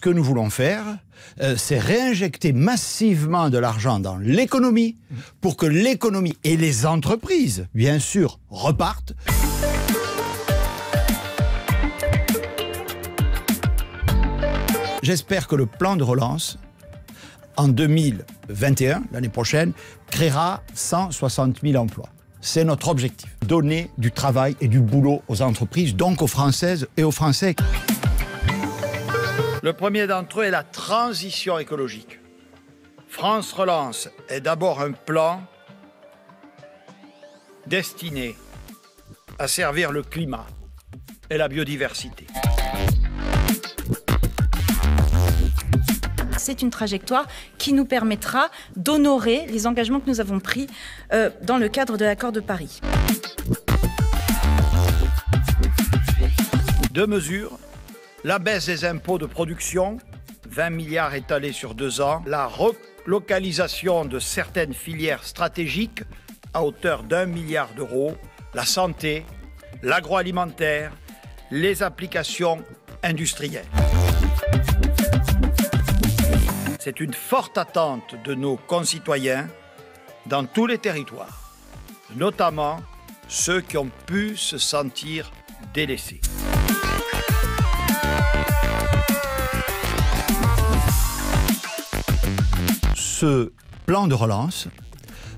que nous voulons faire, c'est réinjecter massivement de l'argent dans l'économie pour que l'économie et les entreprises, bien sûr, repartent. J'espère que le plan de relance, en 2021, l'année prochaine, créera 160 000 emplois. C'est notre objectif. Donner du travail et du boulot aux entreprises, donc aux Françaises et aux Français. Le premier d'entre eux est la transition écologique. France Relance est d'abord un plan destiné à servir le climat et la biodiversité. C'est une trajectoire qui nous permettra d'honorer les engagements que nous avons pris dans le cadre de l'accord de Paris. Deux mesures, la baisse des impôts de production, 20 milliards étalés sur 2 ans, la relocalisation de certaines filières stratégiques à hauteur d'1 milliard d'euros, la santé, l'agroalimentaire, les applications industrielles. C'est une forte attente de nos concitoyens dans tous les territoires, notamment ceux qui ont pu se sentir délaissés. Ce plan de relance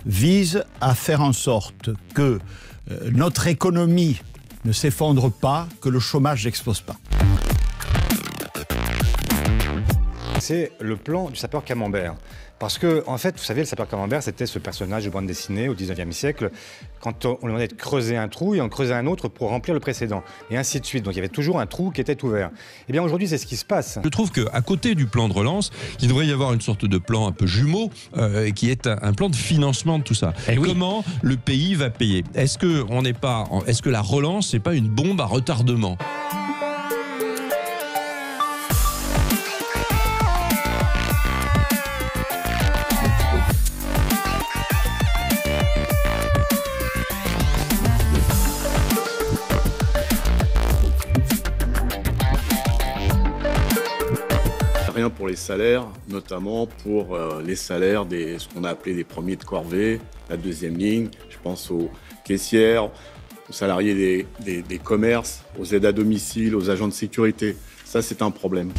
vise à faire en sorte que notre économie ne s'effondre pas, que le chômage n'explose pas. C'est le plan du sapeur Camembert. Parce que, en fait, vous savez, le sapeur Camembert, c'était ce personnage de bande dessinée au 19e siècle. Quand on lui demandait de creuser un trou, il en creusait un autre pour remplir le précédent. Et ainsi de suite. Donc il y avait toujours un trou qui était ouvert. Eh bien aujourd'hui, c'est ce qui se passe. Je trouve qu'à côté du plan de relance, il devrait y avoir une sorte de plan un peu jumeau, qui est un plan de financement de tout ça. Oui. Comment le pays va payer ? Est-ce que la relance, c'est pas une bombe à retardement ? Rien pour les salaires, notamment pour les salaires ce qu'on a appelé des premiers de corvée, la deuxième ligne. Je pense aux caissières, aux salariés des commerces, aux aides à domicile, aux agents de sécurité. Ça, c'est un problème.